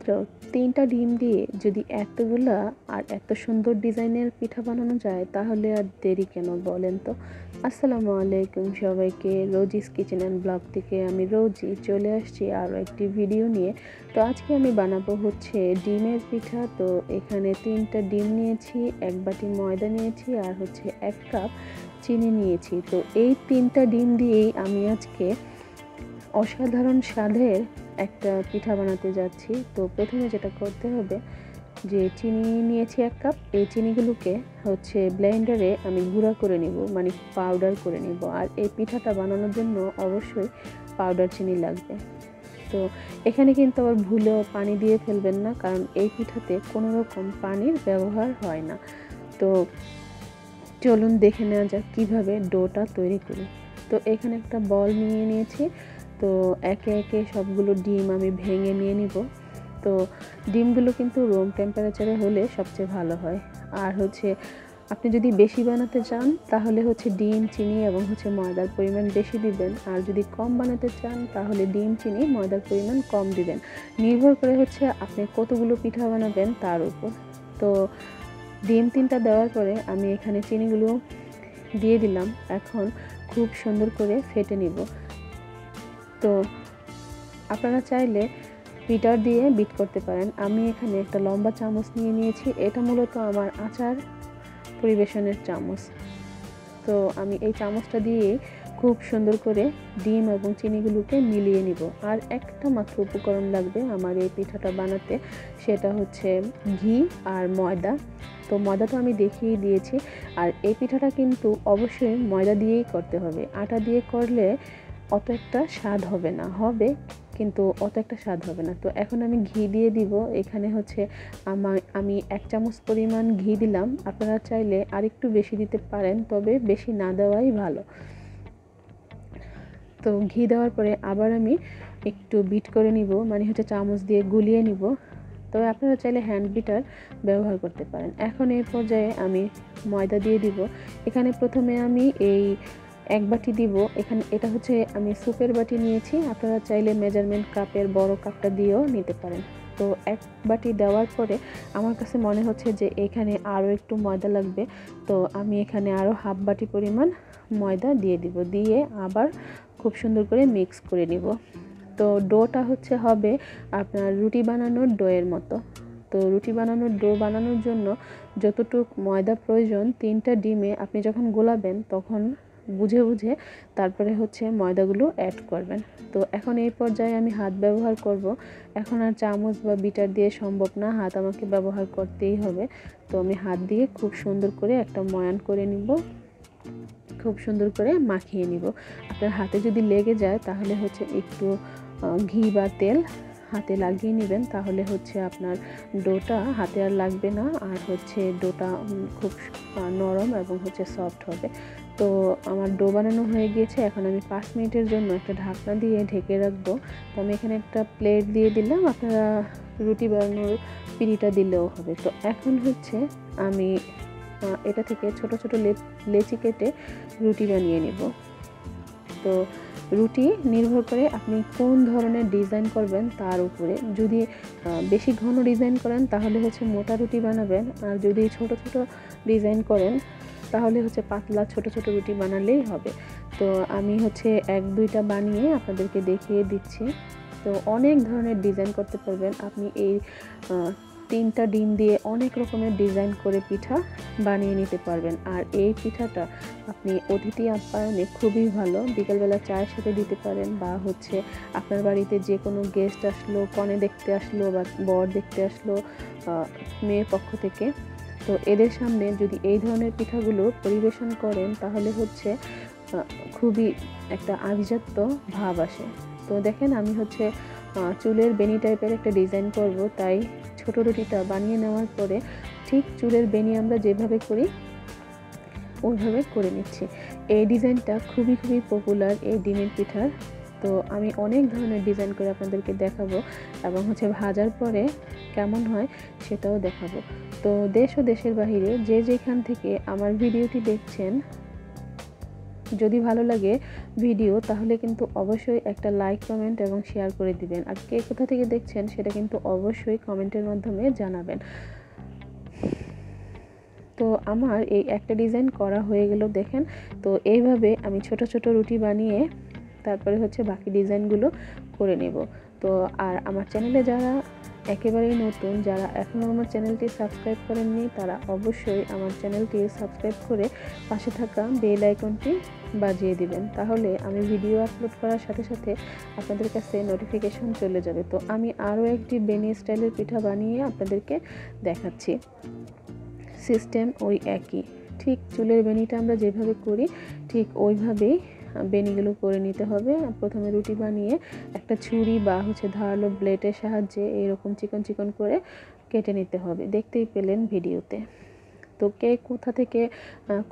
মাত্র 3টা ডিম দিয়ে যদি এতগুলা আর এত সুন্দর ডিজাইনের পিঠা বানানো যায় তাহলে আর দেরি কেন বলেন তো। আসসালামু আলাইকুম সবাইকে, রোজিস কিচেন অ্যান্ড ব্লগ থেকে আমি রোজি চলে আসছি আরও একটি ভিডিও নিয়ে। তো আজকে আমি বানাবো হচ্ছে ডিমের পিঠা। তো এখানে 3টা ডিম নিয়েছি, 1 বাটি ময়দা নিয়েছি আর হচ্ছে 1 কাপ চিনি নিয়েছি। তো এই 3টা ডিম দিয়েই আমি আজকে অসাধারণ স্বাদের একটা পিঠা বানাতে যাচ্ছি। তো প্রথমে যেটা করতে হবে, যে চিনি নিয়েছি 1 কাপ, এই চিনিগুলোকে হচ্ছে ব্লেন্ডারে আমি গুঁড়া করে নিব, মানে পাউডার করে নিব। আর এই পিঠাটা বানানোর জন্য অবশ্যই পাউডার চিনি লাগবে। তো এখানে কিন্তু আবার ভুলেও পানি দিয়ে ফেলবেন না, কারণ এই পিঠাতে কোনো রকম পানির ব্যবহার হয় না। তো চলুন দেখে নেওয়া যাক কীভাবে ডোটা তৈরি করি। তো এখানে একটা বল নিয়ে নিয়েছি। তো একে একে সবগুলো ডিম আমি ভেঙে নিয়ে নিব। তো ডিমগুলো কিন্তু রুম টেম্পারেচারে হলে সবচেয়ে ভালো হয়। আর হচ্ছে আপনি যদি বেশি বানাতে চান তাহলে হচ্ছে ডিম, চিনি এবং হচ্ছে ময়দার পরিমাণ বেশি দিবেন। আর যদি কম বানাতে চান তাহলে ডিম, চিনি, ময়দার পরিমাণ কম দিবেন। নির্ভর করে হচ্ছে আপনি কতগুলো পিঠা বানাবেন তার উপর। তো ডিম 3টা দেওয়ার পরে আমি এখানে চিনিগুলো দিয়ে দিলাম। এখন খুব সুন্দর করে ফেটে নিব। তো আপনারা চাইলে বিটার দিয়ে বিট করতে পারেন। আমি এখানে একটা লম্বা চামচ নিয়ে নিয়েছি, এটা মূলত আমার আচার পরিবেশনের চামচ। তো আমি এই চামচটা দিয়ে খুব সুন্দর করে ডিম এবং চিনিগুলোকে মিলিয়ে নিব। আর একটা মাত্র উপকরণ লাগবে আমার এই পিঠাটা বানাতে, সেটা হচ্ছে ঘি আর ময়দা। তো ময়দা তো আমি দেখিয়ে দিয়েছি। আর এই পিঠাটা কিন্তু অবশ্যই ময়দা দিয়েই করতে হবে, আটা দিয়ে করলে অত একটা স্বাদ হবে না, হবে কিন্তু অত একটা স্বাদ হবে না। তো এখন আমি ঘি দিয়ে দিব। এখানে হচ্ছে আমি 1 চামচ পরিমাণ ঘি দিলাম। আপনারা চাইলে আরেকটু বেশি দিতে পারেন, তবে বেশি না দেওয়াই ভালো। তো ঘি দেওয়ার পরে আবার আমি একটু বিট করে নিব, মানে হচ্ছে চামচ দিয়ে গুলিয়ে নিব। তবে আপনারা চাইলে হ্যান্ড বিটার ব্যবহার করতে পারেন। এখন এই পর্যায়ে আমি ময়দা দিয়ে দিব। এখানে প্রথমে আমি এই 1 বাটি দিব। এখানে এটা হচ্ছে আমি সুপের বাটি নিয়েছি, আপনারা চাইলে মেজারমেন্ট কাপের বড় কাপটা দিয়েও নিতে পারেন। তো 1 বাটি দেওয়ার পরে আমার কাছে মনে হচ্ছে যে এখানে আরও একটু ময়দা লাগবে। তো আমি এখানে আরও হাফ বাটি পরিমাণ ময়দা দিয়ে দিব, দিয়ে আবার খুব সুন্দর করে মিক্স করে নিব। তো ডোটা হচ্ছে হবে আপনার রুটি বানানোর ডোয়ের মতো। তো রুটি বানানোর ডো বানানোর জন্য যতটুক ময়দা প্রয়োজন 3টা ডিমে আপনি যখন গোলাবেন তখন বুঝে বুঝে তারপরে হচ্ছে ময়দাগুলো অ্যাড করবেন। তো এখন এই পর্যায়ে আমি হাত ব্যবহার করব। এখন আর চামচ বা বিটার দিয়ে সম্ভব না, হাত আমাকে ব্যবহার করতেই হবে। তো আমি হাত দিয়ে খুব সুন্দর করে একটা ময়ান করে নিব, খুব সুন্দর করে মাখিয়ে নিব। আপনার হাতে যদি লেগে যায় তাহলে হচ্ছে একটু ঘি বা তেল হাতে লাগিয়ে নেবেন, তাহলে হচ্ছে আপনার ডোটা হাতে আর লাগবে না। আর হচ্ছে ডোটা খুব নরম এবং হচ্ছে সফট হবে। তো আমার ডো বানানো হয়ে গিয়েছে। এখন আমি 5 মিনিটের জন্য একটা ঢাকনা দিয়ে ঢেকে রাখবো। তো আমি এখানে একটা প্লেট দিয়ে দিলাম, আপনারা রুটি বানানোর পিঁড়িটা দিলেও হবে। তো এখন হচ্ছে আমি এটা থেকে ছোট ছোট লেচি কেটে রুটি বানিয়ে নেব। তো রুটি নির্ভর করে আপনি কোন ধরনের ডিজাইন করবেন তার উপরে। যদি বেশি ঘন ডিজাইন করেন তাহলে হচ্ছে মোটা রুটি বানাবেন, আর যদি ছোট ছোট ডিজাইন করেন তাহলে হচ্ছে পাতলা ছোট ছোট রুটি বানালেই হবে। তো আমি হচ্ছে 1-2টা বানিয়ে আপনাদেরকে দেখিয়ে দিচ্ছি। তো অনেক ধরনের ডিজাইন করতে পারবেন আপনি এই 3টা ডিম দিয়ে, অনেক রকমের ডিজাইন করে পিঠা বানিয়ে নিতে পারবেন। আর এই পিঠাটা আপনি অতিথি আপ্যায়নে খুবই ভালো, বিকেলবেলা চায়ের সাথে দিতে পারেন, বা হচ্ছে আপনার বাড়িতে যে কোনো গেস্ট আসলো, কনে দেখতে আসলো বা বর দেখতে আসলো মেয়ের পক্ষ থেকে, তো এদের সামনে যদি এই ধরনের পিঠাগুলো পরিবেশন করেন তাহলে হচ্ছে খুবই একটা আভিজাত্য ভাব আসে। তো দেখেন আমি হচ্ছে চুলের বেনি টাইপের একটা ডিজাইন করব, তাই ছোট রুটিটা বানিয়ে নেওয়ার পরে ঠিক চুলের বেনি আমরা যেভাবে করি ওইভাবে করে নিচ্ছি। এই ডিজাইনটা খুবই পপুলার এই ডিমের পিঠার। তো আমি অনেক ধরনের ডিজাইন করে আপনাদেরকে দেখাবো এবং হচ্ছে ভাজার পরে কেমন হয় সেটাও দেখাবো। তো দেশ ও দেশের বাহিরে যে যেখান থেকে আমার ভিডিওটি দেখছেন যদি ভালো লাগে ভিডিও তাহলে কিন্তু অবশ্যই একটা লাইক, কমেন্ট এবং শেয়ার করে দিবেন। আর কে কোথা থেকে দেখছেন সেটা কিন্তু অবশ্যই কমেন্টের মাধ্যমে জানাবেন। তো আমার এই একটা ডিজাইন করা হয়ে গেল দেখেন। তো এইভাবে আমি ছোট ছোট রুটি বানিয়ে তারপরে হচ্ছে বাকি ডিজাইনগুলো করে নেব। তো আর আমার চ্যানেলে যারা একেবারেই নতুন, যারা এখনও আমার চ্যানেলটি সাবস্ক্রাইব করেননি, তারা অবশ্যই আমার চ্যানেলটি সাবস্ক্রাইব করে পাশে থাকা বেল আইকনটি বাজিয়ে দিবেন। তাহলে আমি ভিডিও আপলোড করার সাথে সাথে আপনাদের কাছে নোটিফিকেশন চলে যাবে। তো আমি আরও একটি বেনি স্টাইলের পিঠা বানিয়ে আপনাদেরকে দেখাচ্ছি। সিস্টেম ওই একই, ঠিক চুলের বেনিটা আমরা যেভাবে করি ঠিক ওইভাবেই বেনিগুলো করে নিতে হবে। প্রথমে রুটি বানিয়ে একটা ছুরি বা হচ্ছে ধারালো ব্লেডের সাহায্যে এরকম চিকন চিকন করে কেটে নিতে হবে। দেখতেই পেলেন ভিডিওতে। তো কে কোথা থেকে,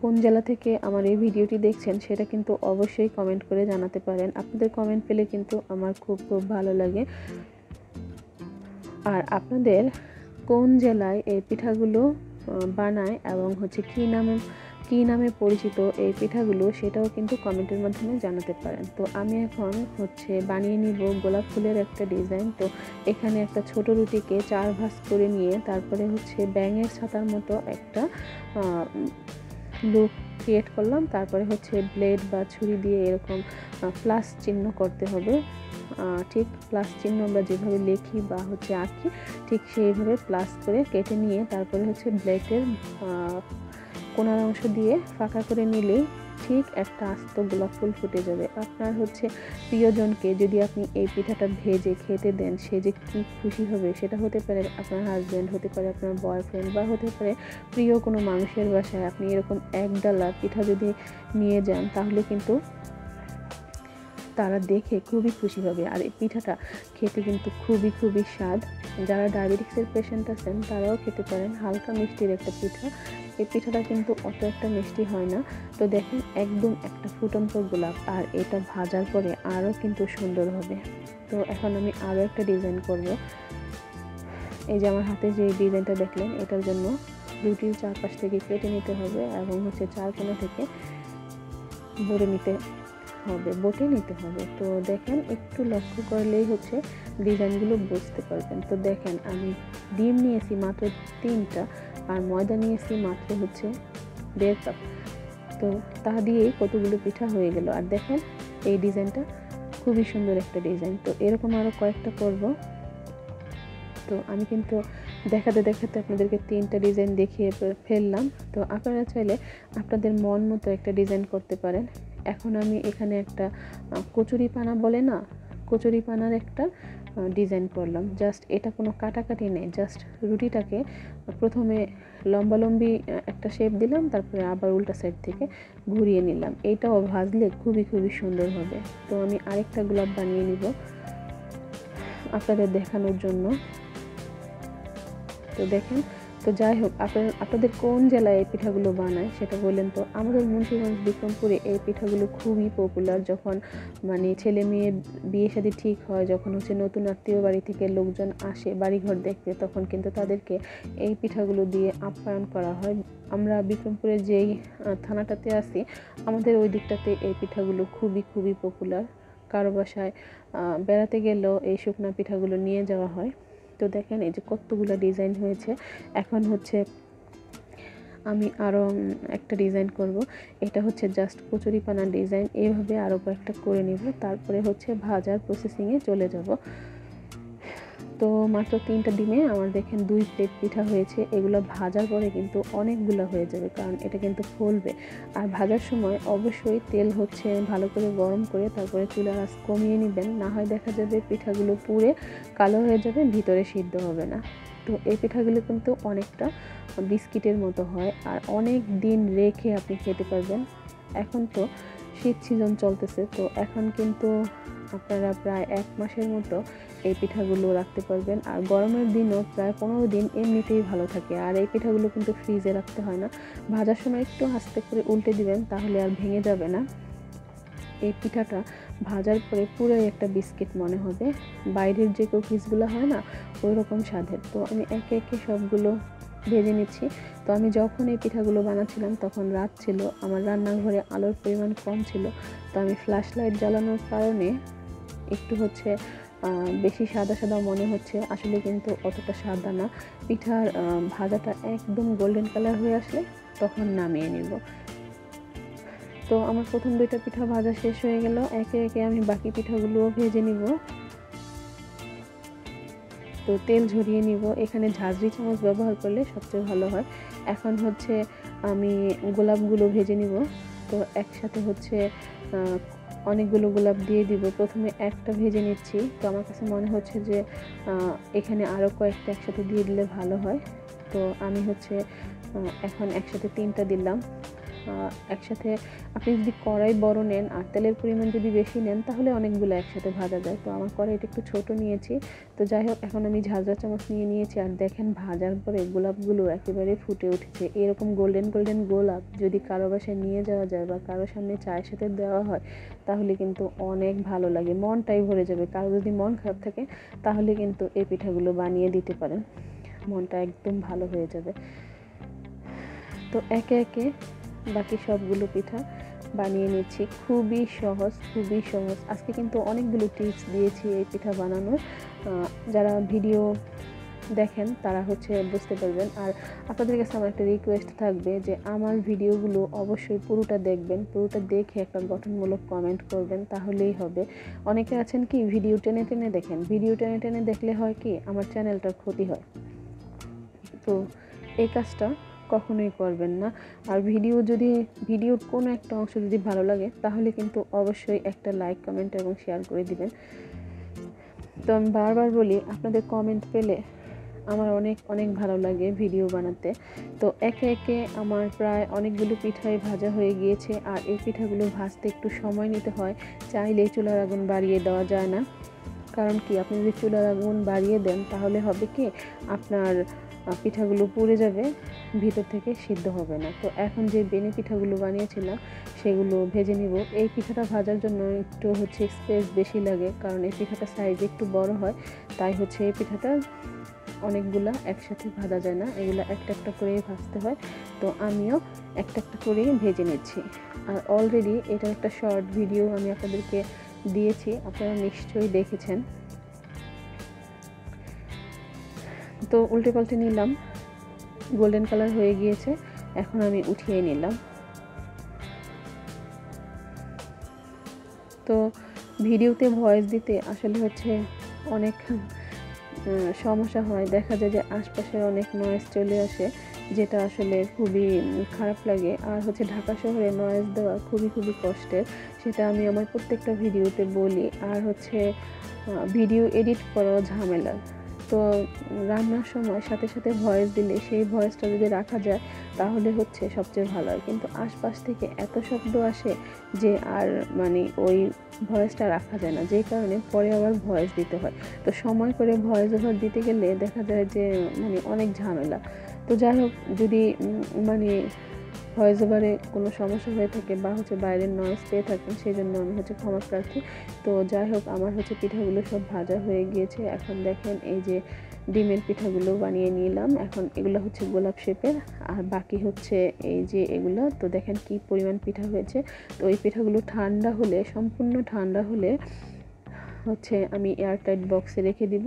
কোন জেলা থেকে আমার এই ভিডিওটি দেখছেন সেটা কিন্তু অবশ্যই কমেন্ট করে জানাতে পারেন। আপনাদের কমেন্ট পেলে কিন্তু আমার খুব খুব ভালো লাগে। আর আপনাদের কোন জেলায় এই পিঠাগুলো বানায় এবং হচ্ছে কী নামে পরিচিত এই পিঠাগুলো, সেটাও কিন্তু কমেন্টের মাধ্যমে জানাতে পারেন। তো আমি এখন হচ্ছে বানিয়ে নিব গোলাপ ফুলের একটা ডিজাইন। তো এখানে একটা ছোট রুটিকে 4 ভাঁজ করে নিয়ে তারপরে হচ্ছে ব্যাঙের ছাতার মতো একটা লুক ক্রিয়েট করলাম। তারপরে হচ্ছে ব্লেড বা ছুরি দিয়ে এরকম প্লাস চিহ্ন করতে হবে। ঠিক প্লাস চিহ্ন আমরা যেভাবে লিখি বা হচ্ছে আঁকি ঠিক সেইভাবে প্লাস করে কেটে নিয়ে তারপরে হচ্ছে ব্লেডের কোনার অংশ দিয়ে ফাঁকা করে নিলেই ঠিক একটা আস্ত গোলাপ ফুল ফুটে যাবে। আপনার হচ্ছে প্রিয়জনকে যদি আপনি এই পিঠাটা ভেজে খেতে দেন, সে যে কী খুশি হবে। সেটা হতে পারে আপনার হাজব্যান্ড, হতে পারে আপনার বয়ফ্রেন্ড, বা হতে পারে প্রিয় কোনো মানুষের বাসায় আপনি এরকম এক ডালা পিঠা যদি নিয়ে যান তাহলে কিন্তু তারা দেখে খুবই খুশি হবে। আর এই পিঠাটা খেতে কিন্তু খুবই খুবই স্বাদ। যারা ডায়াবেটিক্সের পেশেন্ট আছেন তারাও খেতে পারেন। হালকা মিষ্টির একটা পিঠা। এই পিঠাটা কিন্তু অত একটা মিষ্টি হয় না। তো দেখেন একদম একটা ফুটন্ত গোলাপ, আর এটা ভাজার পরে আরও কিন্তু সুন্দর হবে। তো এখন আমি আরও একটা ডিজাইন করব। এই যে আমার হাতে যে ডিজাইনটা দেখলেন, এটার জন্য রুটির চারপাশ থেকে কেটে নিতে হবে এবং হচ্ছে চার কোণা থেকে বটে নিতে হবে। তো দেখেন একটু লক্ষ্য করলেই হচ্ছে ডিজাইনগুলো বুঝতে পারবেন। তো দেখেন আমি ডিম নিয়েছি মাত্র 3টা আর ময়দা নিয়েছি মাত্র হচ্ছে 1.5 কাপ। তো তা দিয়েই কতগুলো পিঠা হয়ে গেল। আর দেখেন এই ডিজাইনটা খুবই সুন্দর একটা ডিজাইন। তো এরকম আরও কয়েকটা করব। তো আমি কিন্তু দেখাতে দেখাতে আপনাদেরকে 3টা ডিজাইন দেখিয়ে ফেললাম। তো আপনারা চাইলে আপনাদের মন মতো একটা ডিজাইন করতে পারেন। এখন আমি এখানে একটা কচুরিপানা বলে না, কচুরিপানার একটা ডিজাইন করলাম। জাস্ট এটা কোনো কাটাকাটি নেই, জাস্ট রুটিটাকে প্রথমে লম্বালম্বি একটা শেপ দিলাম, তারপরে আবার উল্টা সাইড থেকে ঘুরিয়ে নিলাম। এইটাও ভাজলে খুবই খুবই সুন্দর হবে। তো আমি আরেকটা গোলাপ বানিয়ে নিব আপনাদের দেখানোর জন্য। তো দেখেন, তো যাই হোক, আপনাদের কোন জেলায় এই পিঠাগুলো বানায় সেটা বললেন। তো আমাদের মুন্সিগঞ্জ বিক্রমপুরে এই পিঠাগুলো খুবই পপুলার। যখন মানে ছেলে মেয়ে বিয়ে শাদী ঠিক হয়, যখন হচ্ছে নতুন আত্মীয় বাড়ি থেকে লোকজন আসে বাড়িঘর দেখতে, তখন কিন্তু তাদেরকে এই পিঠাগুলো দিয়ে আপ্যায়ন করা হয়। আমরা বিক্রমপুরের যেই থানাটাতে আছি, আমাদের ওই দিকটাতে এই পিঠাগুলো খুবই খুবই পপুলার। কারো বাসায় বেড়াতে গেলেও এই শুকনা পিঠাগুলো নিয়ে যাওয়া হয়। তো দেখেন এই যে কতগুলো ডিজাইন হয়েছে। এখন হচ্ছে আমি আরও একটা ডিজাইন করব। এটা হচ্ছে জাস্ট কচুরিপানার ডিজাইন। এইভাবে আরও কয়েকটা করে নিব, তারপরে হচ্ছে ভাজার প্রসেসিংয়ে চলে যাব। তো মাত্র 3টা ডিমে আমার দেখেন 2 প্লেট পিঠা হয়েছে। এগুলো ভাজার পরে কিন্তু অনেকগুলো হয়ে যাবে, কারণ এটা কিন্তু ফুলবে। আর ভাজার সময় অবশ্যই তেল হচ্ছে ভালো করে গরম করে তারপরে চুলার আঁচ কমিয়ে নেবেন, না হয় দেখা যাবে পিঠাগুলো পুড়ে কালো হয়ে যাবে, ভিতরে সিদ্ধ হবে না। তো এই পিঠাগুলো কিন্তু অনেকটা বিস্কিটের মতো হয়, আর অনেক দিন রেখে আপনি খেতে পারবেন। এখন তো শীত সিজন চলতেছে, তো এখন কিন্তু আপনারা প্রায় 1 মাসের মতো এই পিঠাগুলো রাখতে পারবেন। আর গরমের দিনও প্রায় 15 দিন এমনিতেই ভালো থাকে। আর এই পিঠাগুলো কিন্তু ফ্রিজে রাখতে হয় না, ভাজার সময় একটু আস্তে করে উল্টে দিবেন, তাহলে আর ভেঙে যাবে না। এই পিঠাটা ভাজার পরে পুরোই একটা বিস্কিট মনে হবে, বাইরের যে কুকিজগুলো হয় না ওই রকম স্বাদের। তো আমি একে একে সবগুলো ভেজে নিচ্ছি। তো আমি যখন এই পিঠাগুলো বানাচ্ছিলাম তখন রাত ছিল, আমার রান্নাঘরে আলোর পরিমাণ কম ছিল, তো আমি ফ্ল্যাশ লাইট জ্বালানোর কারণে একটু হচ্ছে বেশি সাদা সাদা মনে হচ্ছে, আসলে কিন্তু অতটা সাদা না। পিঠার ভাজাটা একদম গোল্ডেন কালার হয়ে আসলে তখন নামিয়ে নিব। তো আমার প্রথম 2টা পিঠা ভাজা শেষ হয়ে গেল, একে একে আমি বাকি পিঠাগুলোও ভেজে নিব। তো তেল ঝরিয়ে নিব, এখানে ঝাঁঝরি চামচ ব্যবহার করলে সবচেয়ে ভালো হয়। এখন হচ্ছে আমি গোলাপগুলো ভেজে নিব। তো একসাথে হচ্ছে অনেকগুলো গোলাপ দিয়ে দিব। প্রথমে একটা ভেজে নিচ্ছি, তো আমার কাছে মনে হচ্ছে যে এখানে আরও কয়েকটা একসাথে দিয়ে দিলে ভালো হয়। তো আমি হচ্ছে এখন একসাথে 3টা দিলাম। একসাথে আপনি যদি কড়াই বড় নেন আর তেলের পরিমাণ যদি বেশি নেন তাহলে অনেকগুলো একসাথে ভাজা যায়। তো আমার কড়াইটা একটু ছোট নিয়েছি। তো যাই হোক, এখন আমি ঝাঁঝরা চামচ নিয়ে নিয়েছি, আর দেখেন ভাজার পরে গোলাপগুলো একেবারে ফুটে উঠেছে। এরকম গোল্ডেন গোল্ডেন গোলাপ যদি কারো বাসায় নিয়ে যাওয়া যায় বা কারো সামনে চায়ের সাথে দেওয়া হয় তাহলে কিন্তু অনেক ভালো লাগে, মনটাই ভরে যাবে। কারো যদি মন খারাপ থাকে তাহলে কিন্তু এই পিঠাগুলো বানিয়ে দিতে পারেন, মনটা একদম ভালো হয়ে যাবে। তো একে একে বাকি সবগুলো পিঠা বানিয়ে নিচ্ছি। খুবই সহজ, খুবই সহজ। আজকে কিন্তু অনেকগুলো টিপস দিয়েছি এই পিঠা বানানোর, যারা ভিডিও দেখেন তারা হচ্ছে বুঝতে পারবেন। আর আপনাদের কাছে আমার একটা রিকোয়েস্ট থাকবে যে আমার ভিডিওগুলো অবশ্যই পুরোটা দেখবেন, পুরোটা দেখে একটা গঠনমূলক কমেন্ট করবেন, তাহলেই হবে। অনেকে আছেন কি ভিডিও টেনে টেনে দেখেন, ভিডিও টেনে টেনে দেখলে হয় কি আমার চ্যানেলটার ক্ষতি হয়। তো এই কাজটা কখনোই করবেন না। আর ভিডিওর কোনো একটা অংশ যদি ভালো লাগে তাহলে কিন্তু অবশ্যই একটা লাইক, কমেন্ট এবং শেয়ার করে দিবেন। তো আমি বারবার বলি, আপনাদের কমেন্ট পেলে আমার অনেক অনেক ভালো লাগে ভিডিও বানাতে। তো একে একে আমার প্রায় অনেকগুলো পিঠাই ভাজা হয়ে গিয়েছে, আর এই পিঠাগুলো ভাজতে একটু সময় নিতে হয়। চাইলেই চুলার আগুন বাড়িয়ে দেওয়া যায় না, কারণ কি আপনি যদি চুলার আগুন বাড়িয়ে দেন তাহলে হবে কি আপনার পিঠাগুলো পুড়ে যাবে, ভিতর থেকে সিদ্ধ হবে না। তো এখন যে বেনি পিঠাগুলো বানিয়েছিলাম সেগুলো ভেজে নিব। এই পিঠাটা ভাজার জন্য একটু হচ্ছে স্পেস বেশি লাগে, কারণ এই পিঠাটা সাইজ একটু বড় হয়, তাই হচ্ছে এই পিঠাটা অনেকগুলা একসাথে ভাজা যায় না, এগুলো একটা একটা করেই ভাজতে হয়। তো আমিও একটা একটা করেই ভেজে নিচ্ছি। আর অলরেডি এটার একটা শর্ট ভিডিও আমি আপনাদেরকে দিয়েছি, আপনারা নিশ্চয়ই দেখেছেন। তো উল্টে পাল্টে নিলাম, গোল্ডেন কালার হয়ে গিয়েছে, এখন আমি উঠিয়ে নিলাম। তো ভিডিওতে ভয়েস দিতে আসলে হচ্ছে অনেক সমস্যা হয়, দেখা যায় যে আশপাশের অনেক নয়েজ চলে আসে, যেটা আসলে খুবই খারাপ লাগে। আর হচ্ছে ঢাকা শহরে নয়েজ দেওয়া খুবই খুবই কষ্টের, সেটা আমি আমার প্রত্যেকটা ভিডিওতে বলি। আর হচ্ছে ভিডিও এডিট করাও ঝামেলা। তো রান্নার সময় সাথে সাথে ভয়েস দিলে সেই ভয়েসটা যদি রাখা যায় তাহলে হচ্ছে সবচেয়ে ভালো হয়, কিন্তু আশপাশ থেকে এত শব্দ আসে যে আর মানে ওই ভয়েসটা রাখা যায় না, যেই কারণে পরে আবার ভয়েস দিতে হয়। তো সময় করে ভয়েস ওভার দিতে গেলে দেখা যায় যে মানে অনেক ঝামেলা। তো যাই হোক, যদি মানে ভয়েস ওভারে কোনো সমস্যা হয়ে থাকে বা হচ্ছে বাইরের নয়েজ পেয়ে থাকেন, সেই জন্য আমি হচ্ছে ক্ষমা প্রার্থী। তো যাই হোক, আমার হচ্ছে পিঠাগুলো সব ভাজা হয়ে গিয়েছে। এখন দেখেন এই যে ডিমের পিঠাগুলো বানিয়ে নিলাম, এখন এগুলো হচ্ছে গোলাপ শেপের, আর বাকি হচ্ছে এই যে এগুলো। তো দেখেন কি পরিমাণ পিঠা হয়েছে। তো এই পিঠাগুলো ঠান্ডা হলে, সম্পূর্ণ ঠান্ডা হলে হচ্ছে আমি এয়ারটাইট বক্সে রেখে দিব।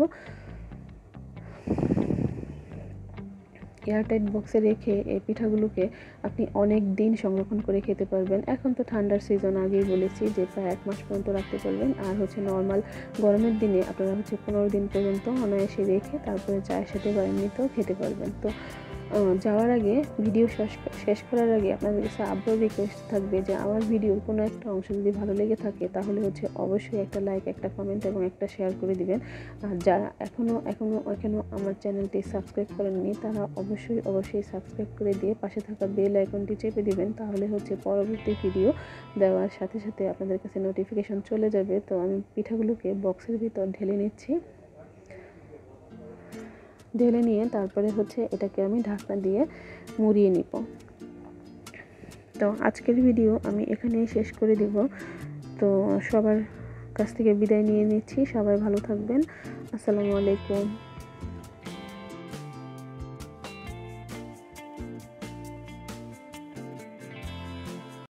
এয়ারটাইট বক্সে রেখে এই পিঠাগুলোকে আপনি অনেক দিন সংরক্ষণ করে খেতে পারবেন। এখন তো ঠান্ডার সিজন, আগেই বলেছি যে প্রায় 1 মাস পর্যন্ত রাখতে পারবেন। আর হচ্ছে নর্মাল গরমের দিনে আপনারা হচ্ছে 15 দিন পর্যন্ত অনায়াসে রেখে তারপরে চায়ের সাথে বা এমনিতেও খেতে পারবেন। তো যাওয়ার আগে, ভিডিও শেষ করার আগে আপনাদের কাছে আবারও রিকোয়েস্ট থাকবে যে আমার ভিডিওর কোনো একটা অংশ যদি ভালো লেগে থাকে তাহলে হচ্ছে অবশ্যই একটা লাইক, একটা কমেন্ট এবং একটা শেয়ার করে দিবেন। আর যারা এখনও আমার চ্যানেলটি সাবস্ক্রাইব করেননি তারা অবশ্যই সাবস্ক্রাইব করে দিয়ে পাশে থাকা বেল আইকনটি চেপে দিবেন, তাহলে হচ্ছে পরবর্তী ভিডিও দেওয়ার সাথে সাথে আপনাদের কাছে নোটিফিকেশন চলে যাবে। তো আমি পিঠাগুলোকে বক্সের ভিতর ঢেলে নিচ্ছি। ঢেলে নিয়ে তারপরে হচ্ছে এটাকে আমি ঢাকনা দিয়ে মুড়িয়ে নিব। তো আজকের ভিডিও আমি এখানেই শেষ করে দিব। তো সবার কাছ থেকে বিদায় নিয়ে নিচ্ছি, সবাই ভালো থাকবেন। আসসালামু আলাইকুম।